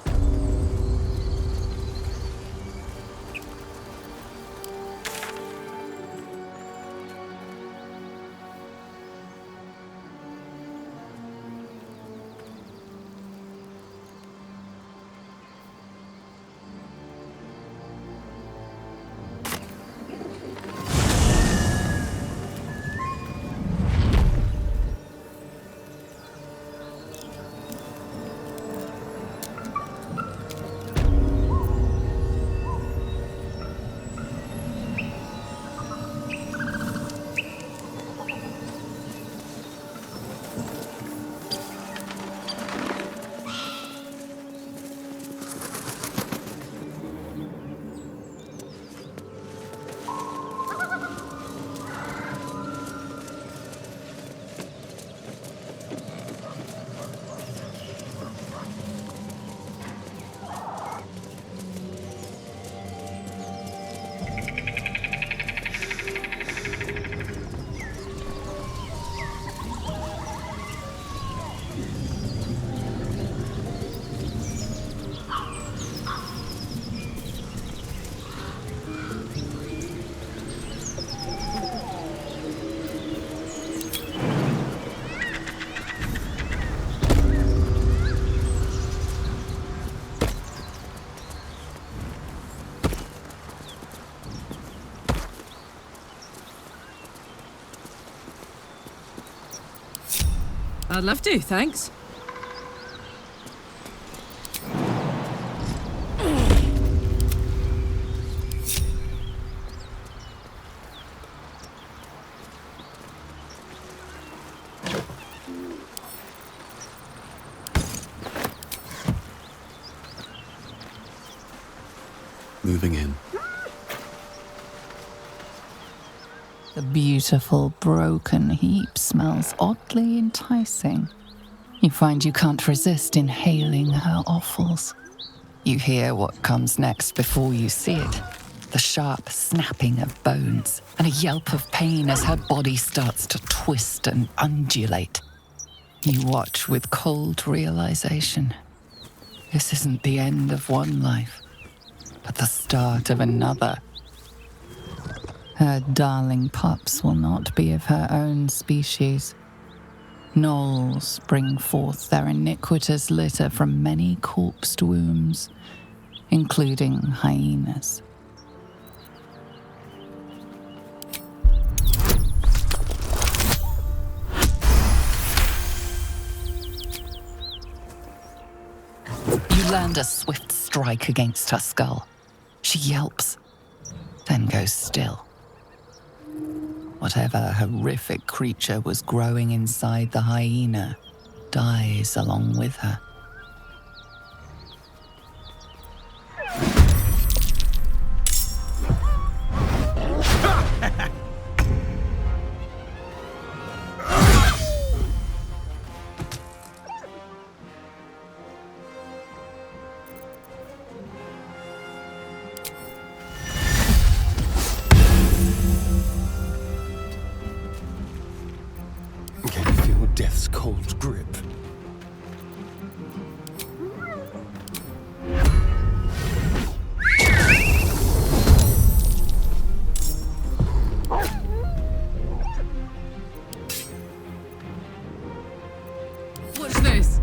D: I'd love to, thanks.
B: Moving in.
A: The beautiful broken heap smells oddly enticing. You find you can't resist inhaling her offals. You hear what comes next before you see it. The sharp snapping of bones and a yelp of pain as her body starts to twist and undulate. You watch with cold realization. This isn't the end of one life, but the start of another. Her darling pups will not be of her own species. Gnolls bring forth their iniquitous litter from many corpsed wombs, including hyenas. You land a swift strike against her skull. She yelps, then goes still. Whatever horrific creature was growing inside the hyena dies along with her.
C: Can you feel death's cold grip?
D: Watch this.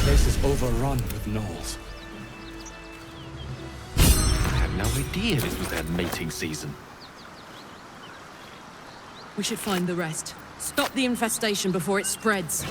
S: This is overrun with gnolls.
E: I had no idea this was their mating season.
D: We should find the rest. Stop the infestation before it spreads.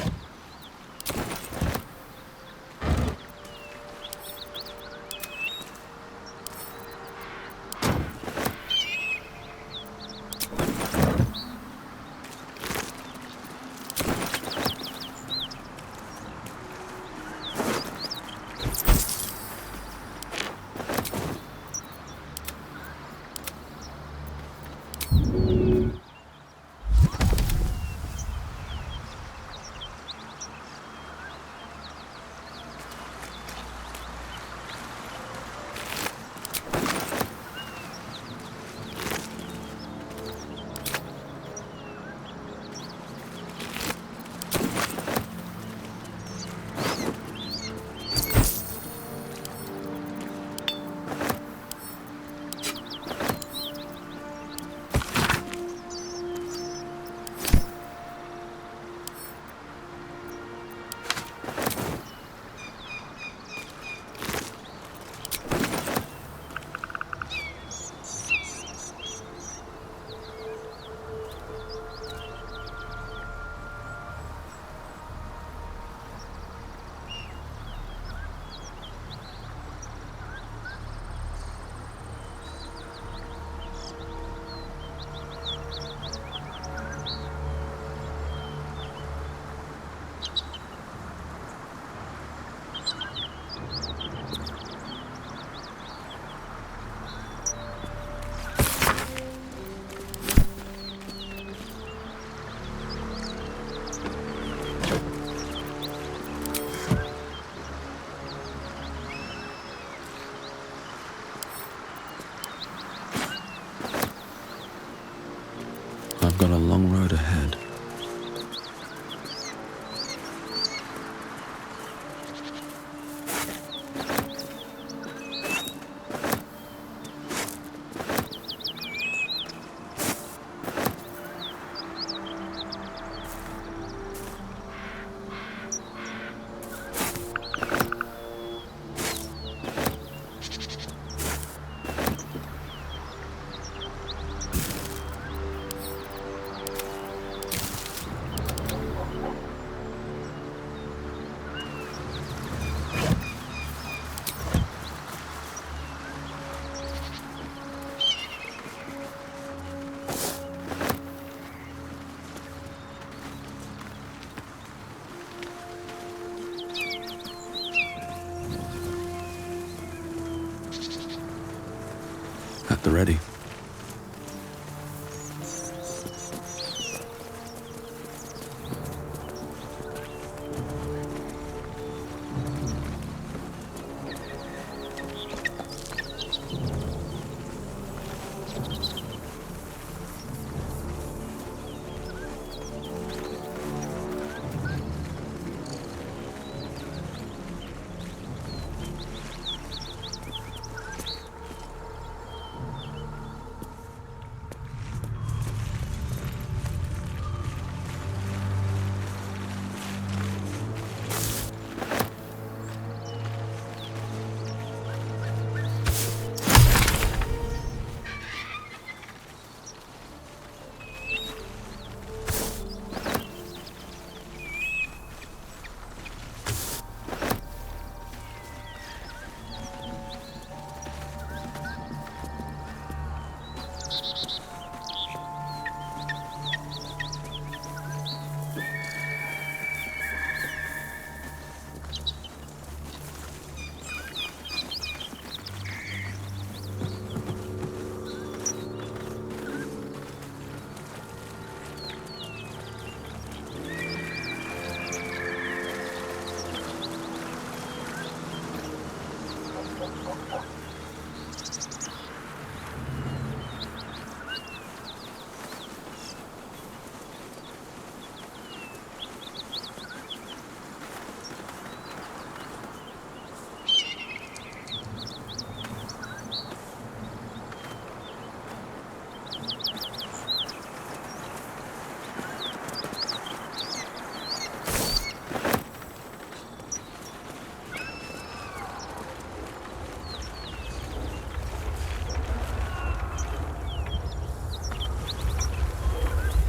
M: the ready.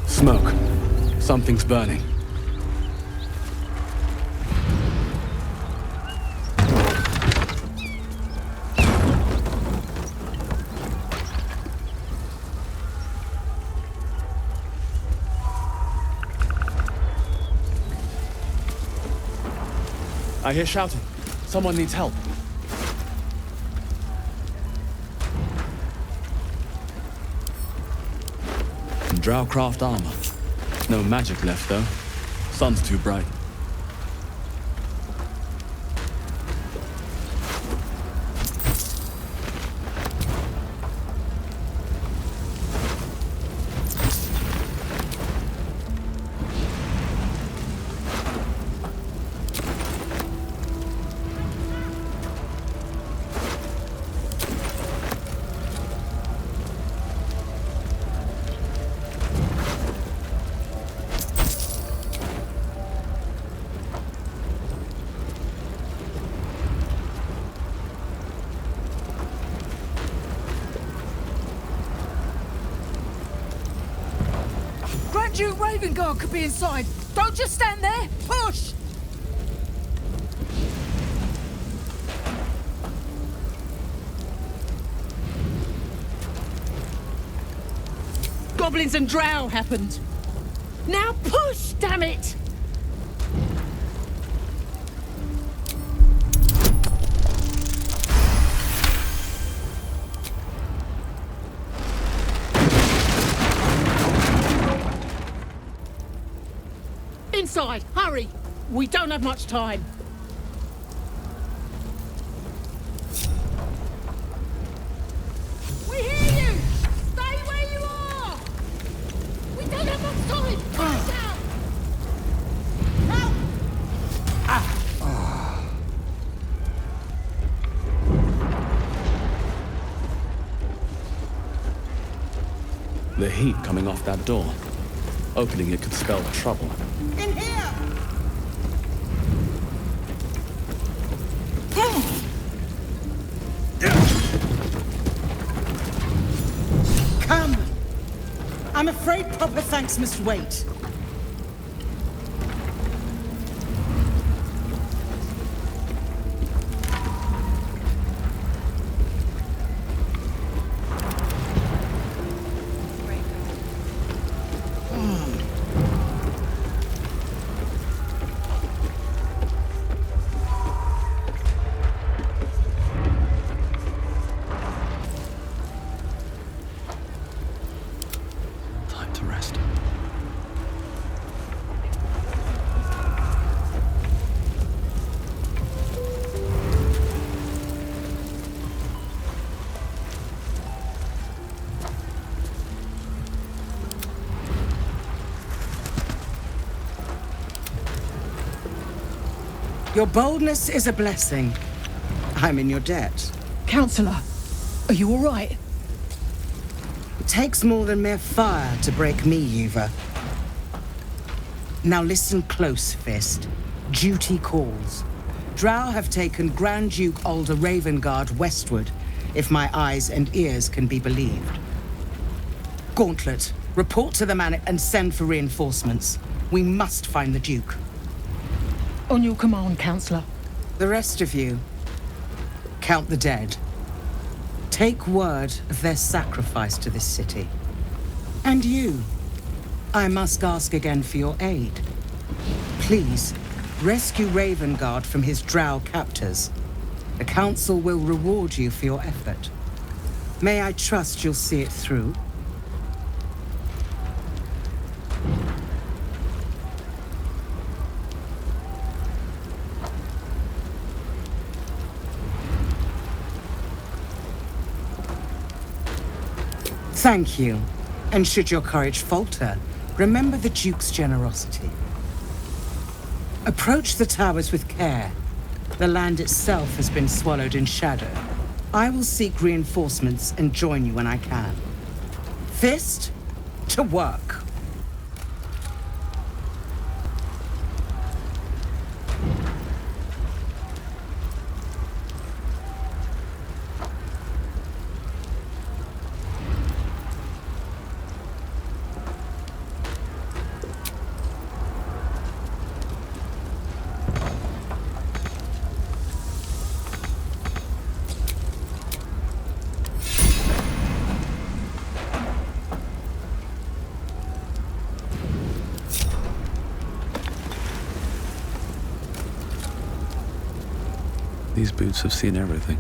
M: Smoke. Something's burning.
S: I hear shouting. Someone needs help. Drowcraft armor. No magic left, though. Sun's too bright.
F: Duke Raven Guard could be inside. Don't just stand there. Push! Goblins and drow happened. Now push, damn it! Inside, hurry! We don't have much time. We hear you! Stay where you are! We don't have much time! Push out! Help!
S: The heat coming off that door. Opening it could spell trouble.
O: In here! Come! I'm afraid proper thanks must wait.
J: Your boldness is a blessing. I'm in your debt.
F: Counselor, are you all right?
J: It takes more than mere fire to break me, Yuva. Now listen close, Fist. Duty calls. Drow have taken Grand Duke Alder Ravengard westward, if my eyes and ears can be believed. Gauntlet, report to the man and send for reinforcements. We must find the Duke.
F: On your command, Counselor.
J: The rest of you, count the dead. Take word of their sacrifice to this city. And you, I must ask again for your aid. Please, rescue Ravengard from his drow captors. The Council will reward you for your effort. May I trust you'll see it through? Thank you. And should your courage falter, remember the Duke's generosity. Approach the towers with care. The land itself has been swallowed in shadow. I will seek reinforcements and join you when I can. Fist, to work.
B: These boots have seen everything.